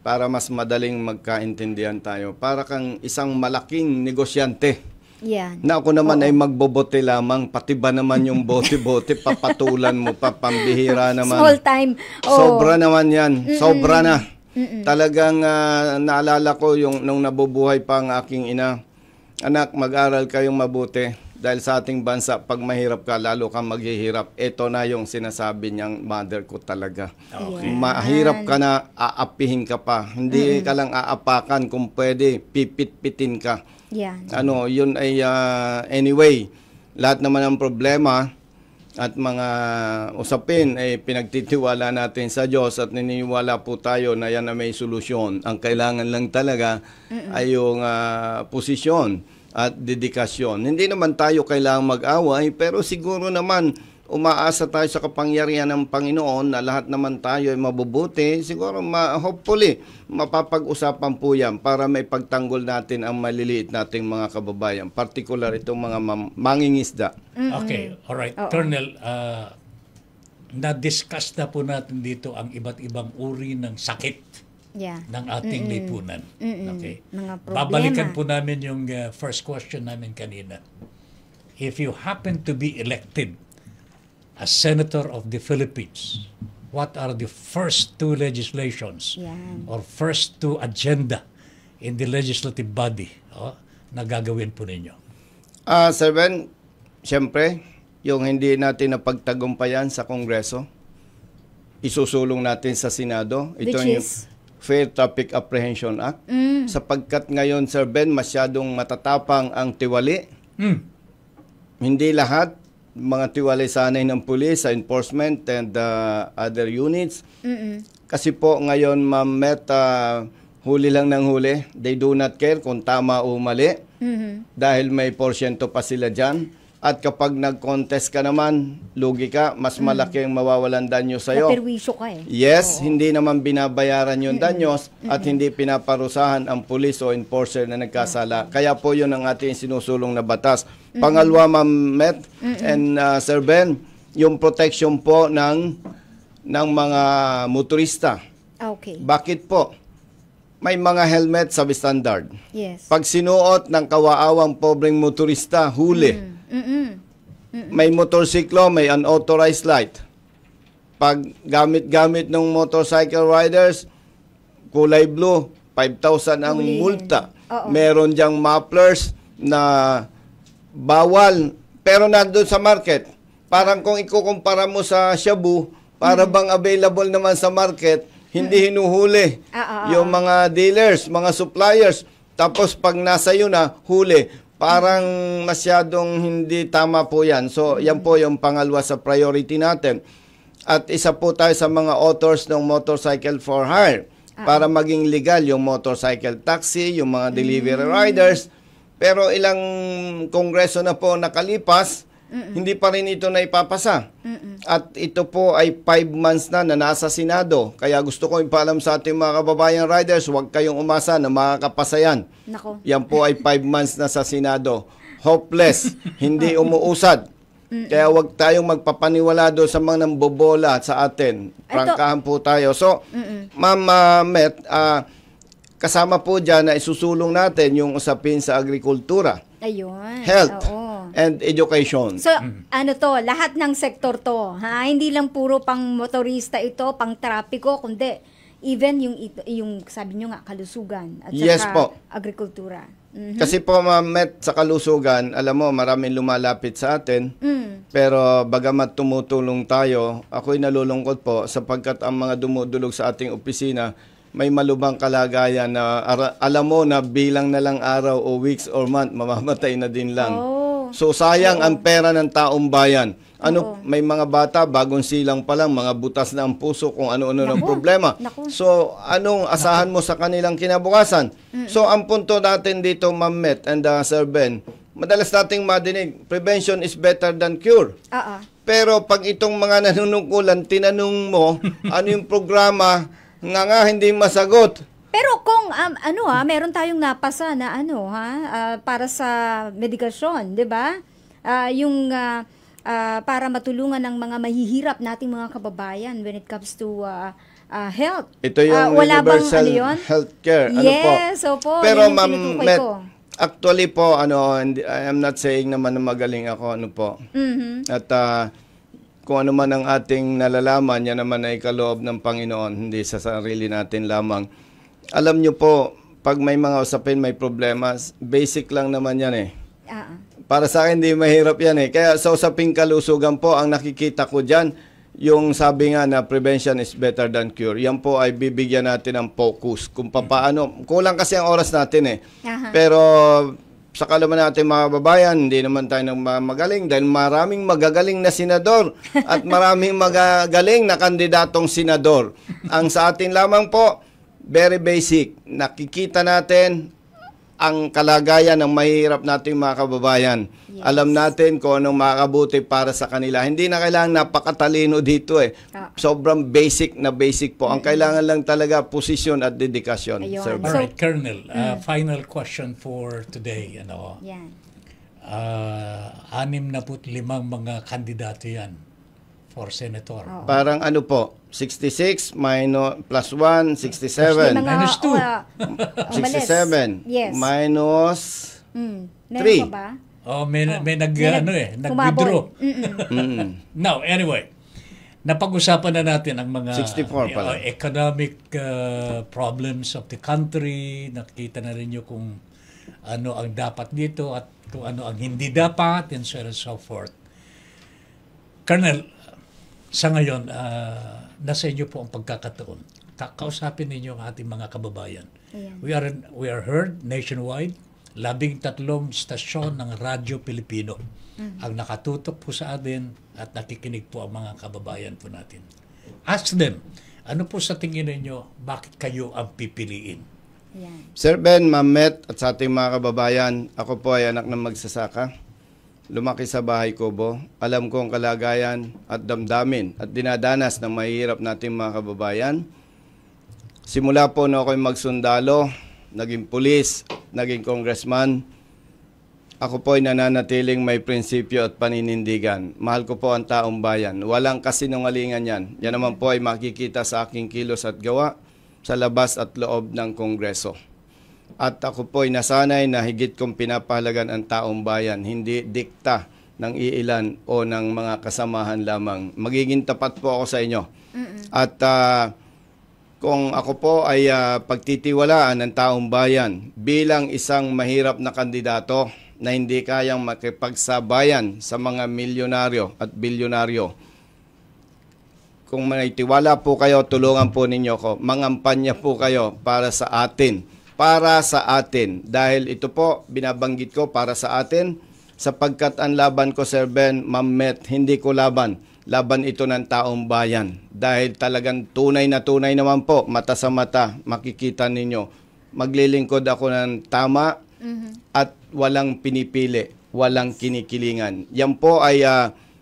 para mas madaling magkaintindihan tayo, para kang isang malaking negosyante. Yan. Na ako naman ay magbobote lamang, pati ba naman yung bote-bote, papatulan mo pa, pambihira naman. Small time. Sobra naman yan. Sobra na. Talagang naalala ko yung nung nabubuhay pa ang aking ina. Anak, mag-aral kayong mabuti. Dahil sa ating bansa, pag mahirap ka, lalo kang maghihirap. Ito na yung sinasabi niyang mother ko talaga. Okay. Mahirap ka na, aapihin ka pa. Hindi ka lang aapakan, kung pwede, pipit-pitin ka. Yan. Ano, yun ay anyway, lahat naman ng problema at mga usapin ay pinagtitiwala natin sa Diyos at naniniwala po tayo na yan na may solusyon. Ang kailangan lang talaga ay yung posisyon at dedikasyon. Hindi naman tayo kailangang mag-away, pero siguro naman umaasa tayo sa kapangyarihan ng Panginoon na lahat naman tayo ay mabubuti. Siguro hopefully mapapag-usapan po yan para may pagtanggol natin ang maliliit nating mga kababayan, particular itong mga mangingisda. Okay, alright. Colonel, na-discuss na po natin dito ang iba't ibang uri ng sakit ng ating lipunan. Okay. Mga problema. Babalikan po namin yung first question namin kanina. If you happen to be elected as Senator of the Philippines, what are the first two legislations or first two agenda in the legislative body na gagawin po ninyo? Sir Ben, siyempre, yung hindi natin napagtagumpayan sa Kongreso, isusulong natin sa Senado. Ito yung Fair Traffic Apprehension Act. Sapagkat ngayon, Sir Ben, masyadong matatapang ang tiwali. Hindi lahat mga tiwalay sanay ng pulis sa enforcement and other units. Kasi po ngayon, Ma'am Met, huli lang ng huli. They do not care kung tama o mali. Dahil may porsyento pa sila dyan. At kapag nag-contest ka naman, lugi ka, mas malaki ang mawawalan danyo sa'yo. Naperwisyo ka eh. Yes, hindi naman binabayaran yung danyos at hindi pinaparusahan ang pulis o enforcer na nagkasala. Kaya po yun ang ating sinusulong na batas. Pangalawa, Ma'am Met and Sir Ben, yung protection po ng mga motorista. Okay. Bakit po? May mga helmet sa standard. Yes. Pag sinuot ng kawaawang pobreng motorista, huli. May motorsiklo, may unauthorized light. Pag gamit-gamit ng motorcycle riders, kulay blue, 5,000 ang multa. Meron diyang mufflers na bawal, pero nandun sa market. Parang kung ikukumpara mo sa Shabu, para bang available naman sa market, hindi hinuhuli yung mga dealers, mga suppliers. Tapos pag nasa iyo na, huli. Parang masyadong hindi tama po yan. So yan po yung pangalawa sa priority natin. At isa po tayo sa mga authors ng motorcycle for hire para maging legal yung motorcycle taxi, yung mga delivery riders. Pero ilang kongreso na po nakalipas, hindi pa rin ito na ipapasa. At ito po ay 5 months na nasa Senado. Kaya gusto ko ipaalam sa ating mga kababayan riders, huwag kayong umasa na makakapasa yan. Nako. Yan po ay 5 months na sa Senado. Hopeless, hindi umuusad. Kaya huwag tayong magpapaniwala doon sa mga nambobola sa atin. Prangkahan po tayo. So, Ma'am Met, kasama po dyan na isusulong natin yung usapin sa agrikultura, Ayun. health, Oo. and education. So, ano to, lahat ng sektor to, ha? Hindi lang puro pang motorista ito, pang trapiko, kundi even yung sabi nyo nga, kalusugan at Yes saka po. agrikultura. Kasi po, Ma'am Met, sa kalusugan, alam mo, maraming lumalapit sa atin. Pero bagamat tumutulong tayo, ako'y nalulungkot po sapagkat ang mga dumudulog sa ating opisina, may malubhang kalagayan na alam mo na bilang na lang araw o weeks or month, mamamatay na din lang. So sayang ang pera ng taong bayan. May mga bata, bagong silang pa lang, mga butas na ang puso kung ano-ano ng problema. So anong asahan mo sa kanilang kinabukasan? So ang punto natin dito, Ma'am Met and Sir Ben, madalas nating madinig, prevention is better than cure. Pero pag itong mga nanunungkulan, tinanong mo, ano yung programa, nga hindi masagot. Pero kung meron tayong napasa na para sa medikasyon, 'di ba? Para matulungan ng mga mahihirap nating mga kababayan when it comes to health. Ito yung universal healthcare. Yes, opo. Pero Ma'am Met, actually po, I am not saying naman na magaling ako, At kung ano man ang ating nalalaman, yan naman ay kaloob ng Panginoon, hindi sa sarili natin lamang. Alam nyo po, pag may mga usapin, may problema, basic lang naman yan eh. Para sa akin, hindi mahirap yan eh. Kaya sa usaping kalusugan po, ang nakikita ko dyan, yung sabi nga na prevention is better than cure. Yan po ay bibigyan natin ng focus. Kung paano, kulang kasi ang oras natin eh. Pero sa kalaman natin mga babayan, hindi naman tayo nang magaling dahil maraming magagaling na senador at maraming magagaling na kandidatong senador. Ang sa atin lamang po, very basic. Nakikita natin ang kalagayan ng mahirap nating mga kababayan. Yes. Alam natin kung anong makakabuti para sa kanila. Hindi na kailangan napakatalino dito eh. Sobrang basic na basic po. Ang kailangan lang talaga posisyon at dedikasyon. Sir. Alright, Colonel, final question for today. Yan. 65 mga kandidato yan for senator. Parang po, 66 plus 1, 67. Minus 2. 67. Yes. Minus 3. Ba? May nag-withdraw. Now, anyway, napag-usapan na natin ang mga 64 pala. Economic problems of the country. Nakita na rin nyo kung ano ang dapat dito at kung ano ang hindi dapat, and so on and so forth. Colonel, sa ngayon, nasa inyo po ang pagkakataon. Kausapin ninyo ang ating mga kababayan. We are heard nationwide. 13 stasyon ng Radyo Pilipino ang nakatutok po sa atin at nakikinig po ang mga kababayan po natin. Ask them, ano po sa tingin ninyo, bakit kayo ang pipiliin? Sir Ben, Ma'am Met, at sa ating mga kababayan, ako po ay anak ng magsasaka. Lumaki sa bahay kubo. Alam ko ang kalagayan at damdamin at dinadanas ng mahirap nating mga kababayan. Simula po na ako'y magsundalo, naging pulis, naging congressman, ako po ay nananatiling may prinsipyo at paninindigan. Mahal ko po ang taong bayan. Walang kasinungalingan yan. Yan naman po ay makikita sa aking kilos at gawa sa labas at loob ng Kongreso. At ako po ay nasanay na higit kong pinapahalagan ang taong bayan, hindi dikta ng iilan o ng mga kasamahan lamang. Magiging tapat po ako sa inyo. At kung ako po ay pagtitiwalaan ng taong bayan bilang isang mahirap na kandidato na hindi kayang makipagsabayan sa mga milyonaryo at bilyonaryo, kung may tiwala po kayo, tulungan po ninyo ko. Mangampanya po kayo para sa atin. Para sa atin. Dahil ito po, binabanggit ko para sa atin, sapagkat ang laban ko, Sir Ben, Ma'am Met, hindi ko laban. Laban ito ng taong bayan. Dahil talagang tunay naman po, mata sa mata, makikita ninyo. Maglilingkod ako ng tama at walang pinipili, walang kinikilingan. Yan po ay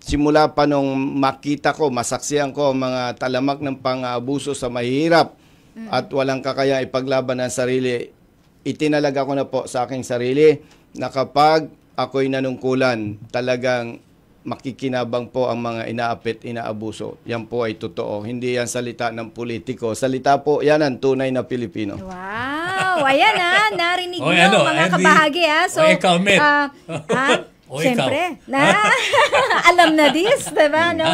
simula pa nung makita ko, masaksihan ko mga talamak ng pang-abuso sa mahirap at walang kakaya ipaglaban ng sarili. Itinalaga ko na po sa aking sarili na kapag ako'y nanungkulan, talagang makikinabang po ang mga inaapit, inaabuso. Yan po ay totoo. Hindi yan salita ng politiko. Salita po, yan ang tunay na Pilipino. Wow! Ayan narinig nyo mga kabahagi So, ikaw, Met. Siyempre, alam na this, diba? No?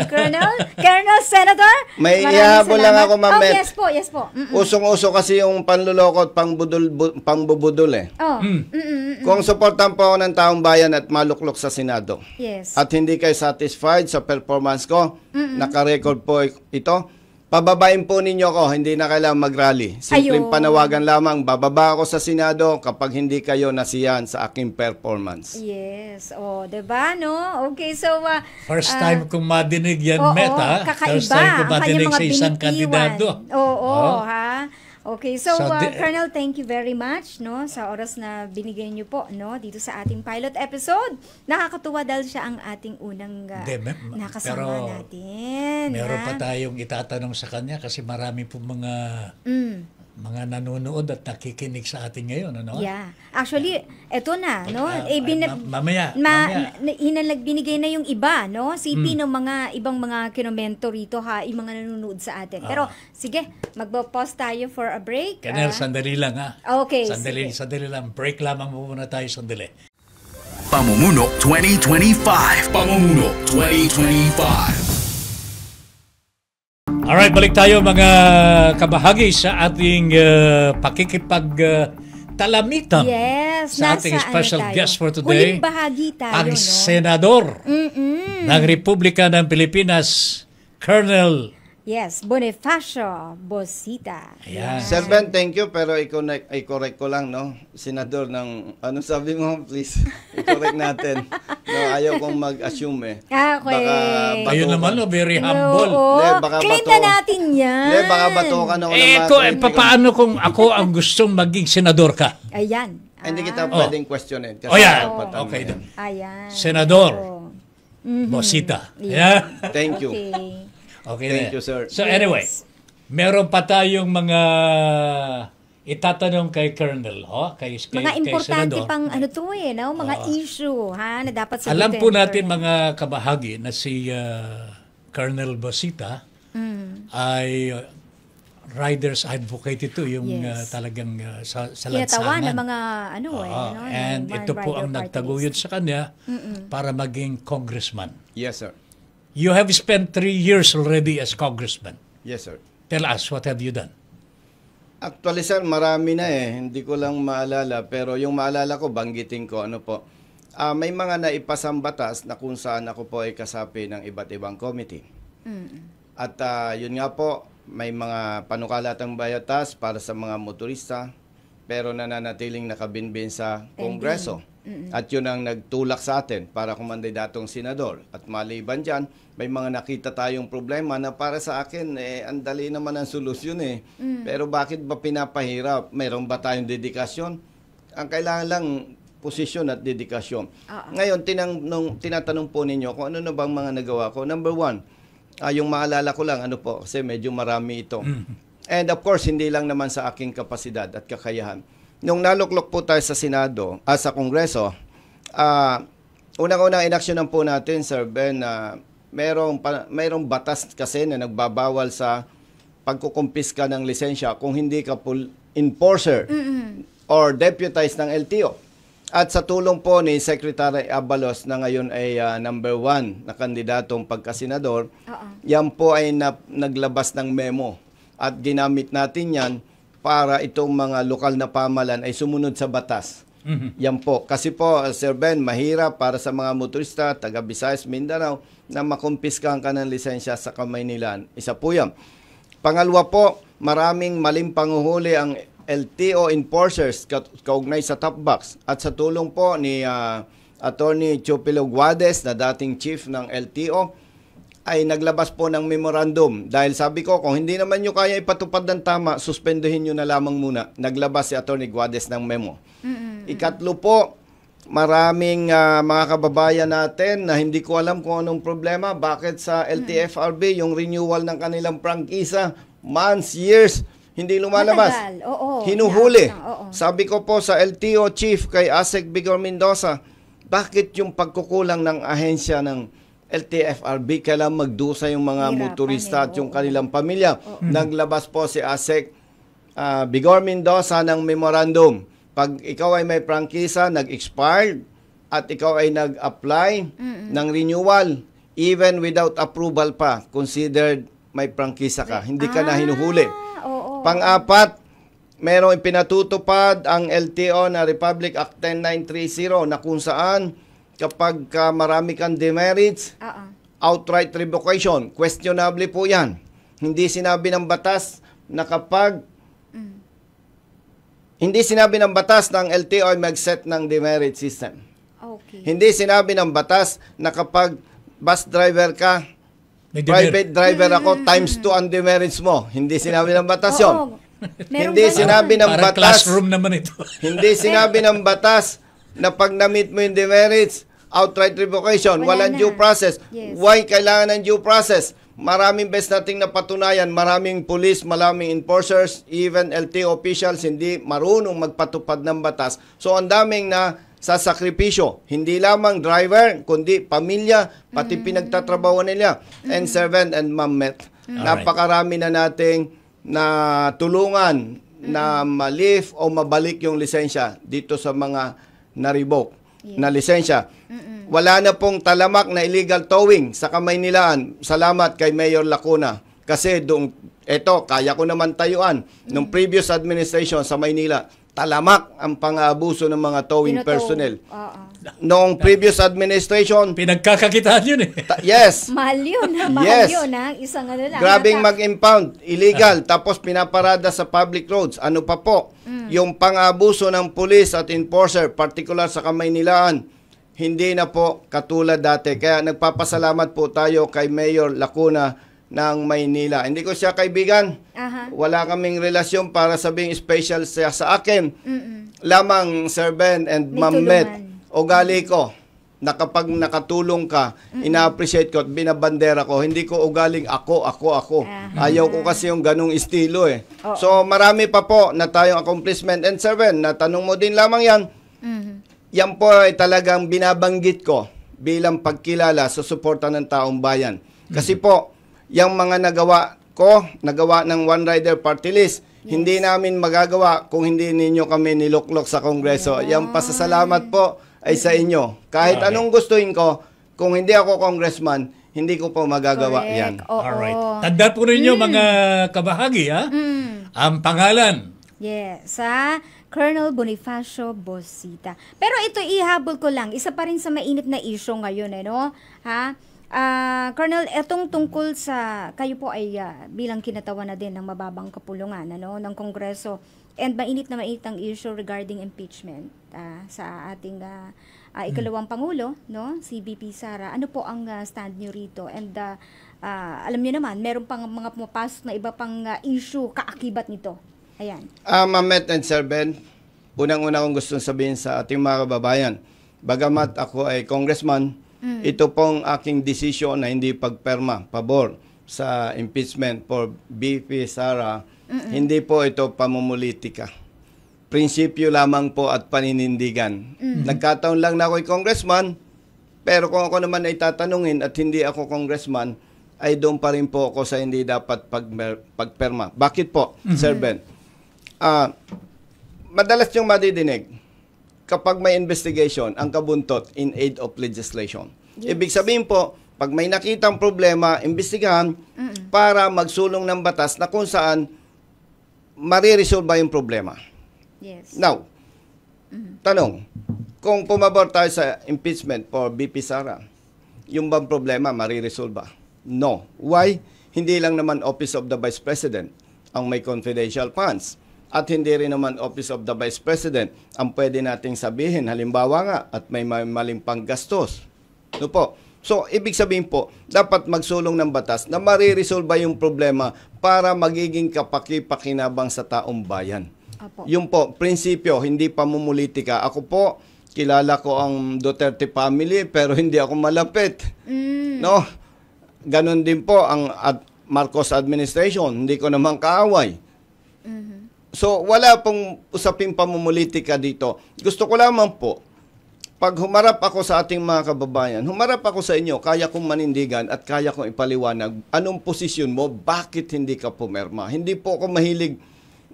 Colonel, Senator, may ihabol lang ako, Ma'am Met. Yes po. Usong-uso kasi yung panluloko at pangbubudol Kung suportan po ako ng taong bayan at maluklok sa Senado, at hindi kayo satisfied sa performance ko, naka-record po ito, pababain po ninyo ko, hindi na kailangan mag-rally. Simpleng panawagan lamang, bababa ako sa Senado kapag hindi kayo nasiyahan sa aking performance. Yes. Diba, no? Okay, so... first time kong madinig yan, Met, ha? Kakaiba. First time kong madinig sa isang kandidato. Ha? Okay, so Colonel, thank you very much sa oras na binigay niyo po dito sa ating pilot episode. Nakakatuwa dahil siya ang ating unang nakasama natin. Meron pa tayong itatanong sa kanya kasi marami po mga nanonood at nakikinig sa atin ngayon, Yeah. Actually, eto na, mamaya. Binigay na yung iba, CP ng mga ibang mga kinomento rito yung mga nanonood sa atin. Pero sige, magpo-pause tayo for a break. Colonel, sandali lang Okay. Sandali lang. Break lamang muna tayo sandali. Pamumuno 2025. Pamumuno 2025. Alright, balik tayo mga kabahagi sa ating pakikipagtalamitan sa ating special guest for today. Huling bahagi tayo, ang Senador ng Republika ng Pilipinas, Colonel Bonifacio Bosita. Ayan. Sir Ben, thank you, pero i-correct ko lang, Senador ng, ano sabi mo, please, i-correct natin. Ayaw kong mag-assume Okay. Ayun naman, very humble. Claim na natin yan. Baka batukan ako paano kung ako ang gustong maging senador ka? Ayan. Hindi kita pwedeng questionin. Okay. Ayan. Senador Bosita. Yeah. Thank you. Okay. Thank you, sir. So anyway, meron pa tayong mga itatanong kay Colonel, kay mga importante Senador. pang mga issue na dapat sagutin. Alam po natin mga kabahagi na si Colonel Bosita ay riders advocate ito, yung talagang sa lansangan. Kinatawa ng mga and ito po ang nagtaguyod sa kanya para maging congressman. Yes, sir. You have spent 3 years already as congressman. Yes, sir. Tell us, what have you done? Actually, sir, marami na Hindi ko lang maalala. Pero yung maalala ko, banggitin ko. May mga naipasang batas na kung saan ako po ay kasapi ng iba't ibang committee. At yun nga po, may mga panukalatang bayatas para sa mga motorista, pero nananatiling nakabinbin sa Kongreso. At yun ang nagtulak sa atin para kumandidatong senador. At maliban dyan, may mga nakita tayong problema na para sa akin, ang dali naman ang solusyon Pero bakit ba pinapahirap? Mayroon ba tayong dedikasyon? Ang kailangan lang, posisyon at dedikasyon. Ngayon, tinatanong po ninyo kung ano na bang mga nagawa ko. Number 1, yung maalala ko lang, kasi medyo marami ito. And of course, hindi lang naman sa aking kapasidad at kakayahan. Nung naluklok po tayo sa Senado, sa Kongreso, unang-unang inaksyonan po natin, Sir Ben, na mayroong batas kasi na nagbabawal sa pagkukumpiska ng lisensya kung hindi ka enforcer or deputized ng LTO. At sa tulong po ni Secretary Abalos na ngayon ay number 1 na kandidatong pagkasenador, yan po ay naglabas ng memo at ginamit natin yan para itong mga lokal na pamalan ay sumunod sa batas. Yan po. Kasi po, Sir Ben, mahirap para sa mga motorista, taga Visayas, Mindanao, na makumpiskan ka ng lisensya sa kamay nila. Isa po yan. Pangalawa po, maraming maling panguhuli ang LTO enforcers kaugnay sa top box. At sa tulong po ni Attorney Chupilo Guades na dating chief ng LTO, ay naglabas po ng memorandum. Dahil sabi ko, kung hindi naman nyo kaya ipatupad ng tama, suspenduhin nyo na lamang muna. Naglabas si Attorney Guades ng memo. Ikatlo po, maraming mga kababayan natin na hindi ko alam kung anong problema. Bakit sa LTFRB, yung renewal ng kanilang prangkisa, months, years, hindi lumalabas. Hinuhuli. Sabi ko po sa LTO chief kay Asek Bigor Mendoza, bakit yung pagkukulang ng ahensya ng LTFRB kailangan magdusa yung mga motorista at yung kanilang pamilya? Naglabas po si Asek Bigor Mendoza ng memorandum. Pag ikaw ay may prangkisa, nag-expired, at ikaw ay nag-apply ng renewal, even without approval pa, considered may prangkisa ka. Hindi ka na hinuhuli. Pang-apat, merong ipinatutupad ang LTO na Republic Act 10930 na kung saan kapag marami kang demerits, outright revocation. Questionable po yan. Hindi sinabi ng batas na kapag hindi sinabi ng batas ng LTO ay mag-set ng demerit system. Hindi sinabi ng batas na kapag bus driver ka, private driver ako, times 2 ang demerits mo. Hindi sinabi ng batas yun. Hindi sinabi ng batas. Classroom naman ito. Hindi sinabi ng batas na pag na-meet mo yung demerits, outright revocation, walang due process. Why kailangan ng due process? Maraming beses nating napatunayan, maraming police, maraming enforcers, even LTO officials hindi marunong magpatupad ng batas. So ang daming na sa sakripisyo, hindi lamang driver, kundi pamilya, pati pinagtatrabaho nila. And servant and mammet. Napakarami na nating na tulungan na ma-lift o mabalik yung lisensya dito sa mga na-revoke na lisensya. Wala na pong talamak na illegal towing sa Kamaynilaan. Salamat kay Mayor Lacuna. Kasi eto, kaya ko naman tayuan. Nung previous administration sa Maynila, talamak ang pang-aabuso ng mga towing personnel. Noong previous administration, pinagkakakitaan yun eh. Yes. Mahal yun. Mahal yun. Isang ano lang. Grabing mag-impound. Illegal. Tapos pinaparada sa public roads. Ano pa po? Yung pang-aabuso ng police at enforcer, particular sa Kamaynilaan, hindi na po katulad dati. Kaya nagpapasalamat po tayo kay Mayor Lacuna ng Maynila. Hindi ko siya kaibigan. Wala kaming relasyon para sabing special siya sa akin. Lamang Sir Ben and Ma'am Met, ugali ko na kapag nakatulong ka, ina-appreciate ko at binabandera ko. Hindi ko ugaling ako. Ayaw ko kasi yung ganung estilo eh. So marami pa po na tayong accomplishment. And Sir Ben, natanong mo din lamang yan. Yan po ay talagang binabanggit ko bilang pagkilala sa suporta ng taong bayan. Kasi po, yung mga nagawa ng One Rider Party List, hindi namin magagawa kung hindi ninyo kami niluklok sa Kongreso. Yung pasasalamat po ay sa inyo. Kahit anong gustuin ko, kung hindi ako congressman, hindi ko po magagawa yan. Alright. Tandaan po ninyo mga kabahagi, ha? Ang pangalan. Yes, Colonel Bonifacio Bosita. Pero ito ihabol ko lang, isa pa rin sa mainit na issue ngayon, no? Colonel, etong tungkol sa, kayo po ay bilang kinatawan na din ng mababang kapulungan ng Kongreso, and mainit na mainit ang issue regarding impeachment sa ating ikalawang Pangulo, si VP Sara. Ano po ang stand nyo rito? And alam nyo naman, meron pang mga pumapasok na iba pang issue kaakibat nito. Ayan. Mamet and Sir Ben, unang-una kong gusto sabihin sa ating mga kababayan, bagamat ako ay congressman, ito pong aking desisyon na hindi pagperma, pabor sa impeachment for VP Sara, hindi po ito pamumulitika. Prinsipyo lamang po at paninindigan. Nagkataon lang na ako'y congressman, pero kung ako naman ay tatanungin at hindi ako congressman, ay doon pa rin po ako sa hindi dapat pagperma. Bakit po, Sir Ben? Madalas yung madidinig, kapag may investigation, ang kabuntot in aid of legislation. Yes. Ibig sabihin po, pag may nakitang problema, imbestigahan para magsulong ng batas na kung saan mariresolve yung problema. Yes. Now, tanong, kung pumabor tayo sa impeachment for BP Sara, yung bang problema mariresolve ba? No. Why? Hindi lang naman Office of the Vice President ang may confidential funds. At hindi rin naman Office of the Vice President ang pwede nating sabihin. Halimbawa nga, at may maling panggastos. No po. So, ibig sabihin po, dapat magsulong ng batas na mariresolve yung problema para magiging kapaki-pakinabang sa taong bayan. Opo. Yung po, prinsipyo, hindi pamumulitika. Ako po, kilala ko ang Duterte family pero hindi ako malapit. No? Ganon din po ang Marcos administration, hindi ko naman kaaway. So, wala pong usaping pamumulitika dito. Gusto ko lamang po, pag humarap ako sa ating mga kababayan, humarap ako sa inyo, kaya kong manindigan at kaya kong ipaliwanag anong posisyon mo, bakit hindi ka pumirma. Hindi po ako mahilig,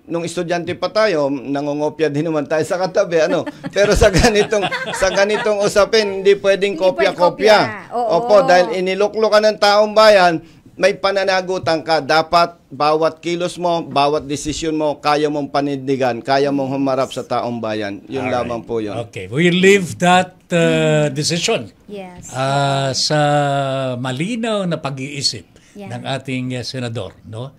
nung estudyante pa tayo, nangungopya din naman tayo sa katabi, ano. Pero sa ganitong usapin, hindi pwedeng kopya-kopya. Opo, dahil iniluklo ka ng taong bayan, may pananagutan ka. Dapat bawat kilos mo, bawat desisyon mo, kaya mong panindigan, kaya mong humarap sa taong bayan. Yun lamang po yun. Okay, we leave that decision Yes. sa malinaw na pag-iisip ng ating senador, no?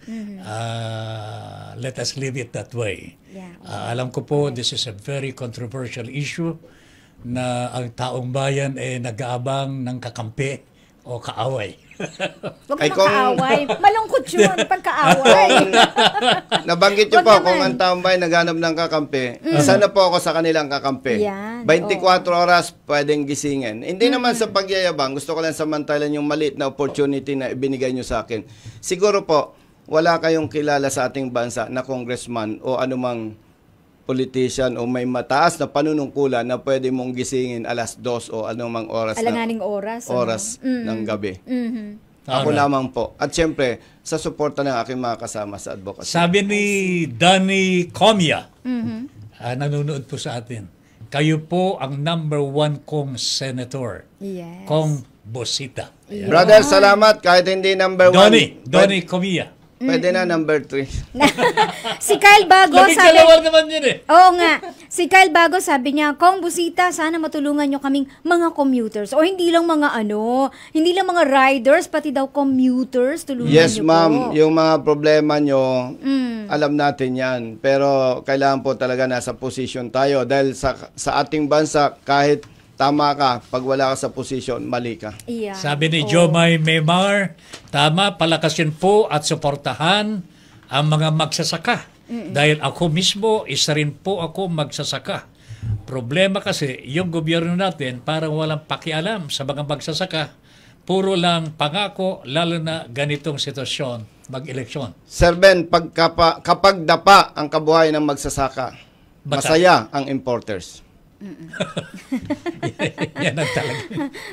Let us leave it that way. Yeah. Alam ko po, this is a very controversial issue na ang taong bayan ay nag-aabang ng kakampi o kaaway. Huwag Ay, naman kaaway. Malungkot yun pagkaaway. Nabanggit nyo Wag po naman. kung ang taong bayan naghanap ng kakampi. Isa na po ako sa kanilang kakampi. Yan, 24 oras pwedeng gisingin. Hindi naman sa pagyayabang. Gusto ko lang samantalan yung maliit na opportunity na ibinigay nyo sa akin. Siguro po, wala kayong kilala sa ating bansa na congressman o anumang politician o may mataas na panunungkulan na pwede mong gisingin alas 2 o anumang oras Alanganing oras. ng gabi. Mhm. Ako Alright. lamang po. At siyempre, sa suporta ng aking mga kasama sa advocacy. Sabi ni Danny Comia, nanonood po sa atin, kayo po ang #1 kong senator, Yes. Kong Bosita. Ayan. Brother, salamat. Kahit hindi number 1. Donnie Comia. Pwede na number 3. Si Kyle Bago Labing sabi... dalawa naman yun eh. Oo nga. Si Kyle Bago sabi niya, Kong Busita, sana matulungan nyo kaming mga commuters. O hindi lang mga hindi lang mga riders, pati daw commuters, tulungan Yes, nyo ma'am. po. Yung mga problema nyo, alam natin yan. Pero kailangan po talaga nasa position tayo. Dahil sa ating bansa, kahit tama ka, pag wala ka sa position, mali ka. Yeah. Sabi ni Jomay Memar, tama, palakasin po at suportahan ang mga magsasaka. Dahil ako mismo, isa rin po ako magsasaka. Problema kasi, yung gobyerno natin parang walang pakialam sa mga magsasaka. Puro lang pangako, lalo na ganitong sitwasyon, mag-eleksyon. Sir Ben, kapag dapa ang kabuhayan ng magsasaka, masaya ang importers. Yan ang talaga.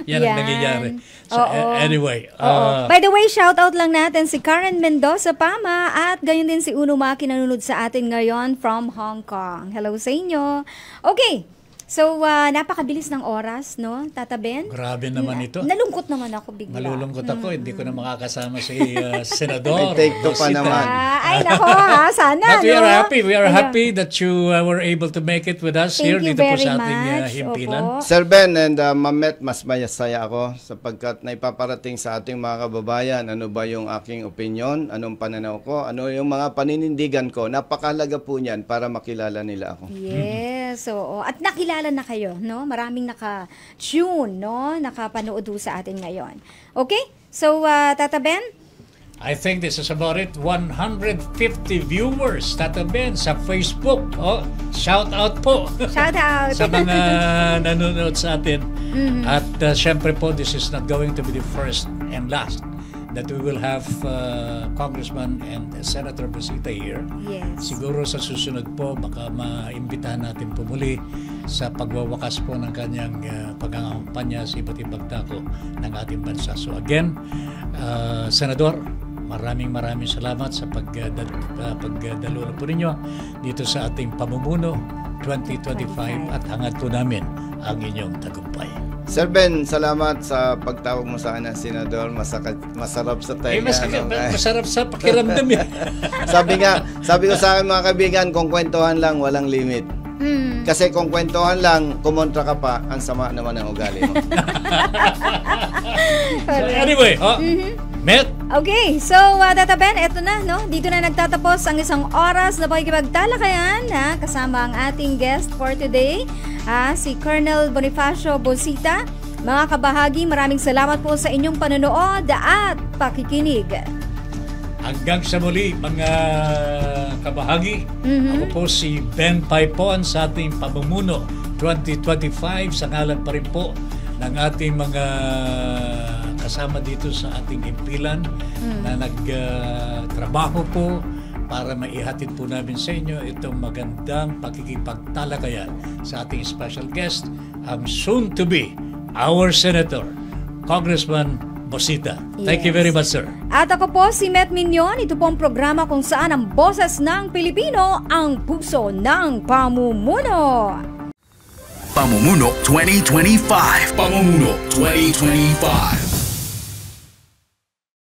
Yan ang nangyayari. So, Oo. anyway. Oo. By the way, shout out lang natin si Karen Mendoza Pama at gayon din si Uno Maki nanonood sa atin ngayon from Hong Kong. Hello sa inyo. Okay. So, napakabilis ng oras, no, Tata Ben? Grabe naman ito. Nalungkot naman ako bigla. Malulungkot ako. Hindi ko na makakasama si Senador. May take two pa Bosita. naman. Ay, nako ha, sana, But we are no? happy. We are Ayan. happy that you were able to make it with us here Thank you dito po very sa ating much. himpilan. Opo. Sir Ben and Mamet, mas masaya ako sapagkat naipaparating sa ating mga kababayan ano ba yung aking opinion, anong pananaw ko, ano yung mga paninindigan ko. Napakahalaga po niyan para makilala nila ako. Yes, oo. At nakilala na kayo, no? Maraming naka-tune, no? Nakapanood ho sa atin ngayon. Okay? So, Tata Ben? I think this is about it. 150 viewers, Tata Ben, sa Facebook. Oh, shout out po. Shout out! sa mga nanonood sa atin. At syempre po, this is not going to be the first and last that we will have Congressman and Senator Bosita here. Yes. Siguro sa susunod po, baka maimbitahan natin po muli sa pagwawakas po ng kanyang paggangampanya sa iba't ibang dako ng ating bansa. So again, Senador, maraming salamat sa pagdalo po ninyo dito sa ating pamumuno 2025 at hangad po namin ang inyong tagumpay. Sir Ben, salamat sa pagtawag mo sa akin ng Senador. Masarap sa tayo. Masarap sa pakiramdam yan. sabi ko sa akin mga kaibigan, kung kwentuhan lang, walang limit. Kasi kung kwentuhan lang, kumontra ka pa, ang sama naman ng ugali mo. So anyway, Met? Okay, so Tata Ben, eto na, no? Dito na nagtatapos ang isang oras na pakikipagtalakayan kasama ang ating guest for today, si Colonel Bonifacio Bosita. Mga kabahagi, maraming salamat po sa inyong panonood at pakikinig. Hanggang sa muli, mga kabahagi. Ako po si Ben Paipon sa ating pamumuno 2025 sa ngalan pa rin po ng ating mga kasama dito sa ating himpilan na nagtrabaho po para maihatid po namin sa inyo itong magandang pakikipagtalakayan sa ating special guest, ang soon to be our Senator, Congressman Bosita. Thank you very much, sir. At ako po si Met Mignon. Ito po ang programa kung saan ang boses ng Pilipino ang puso ng pamumuno. Pamumuno 2025. Pamumuno 2025.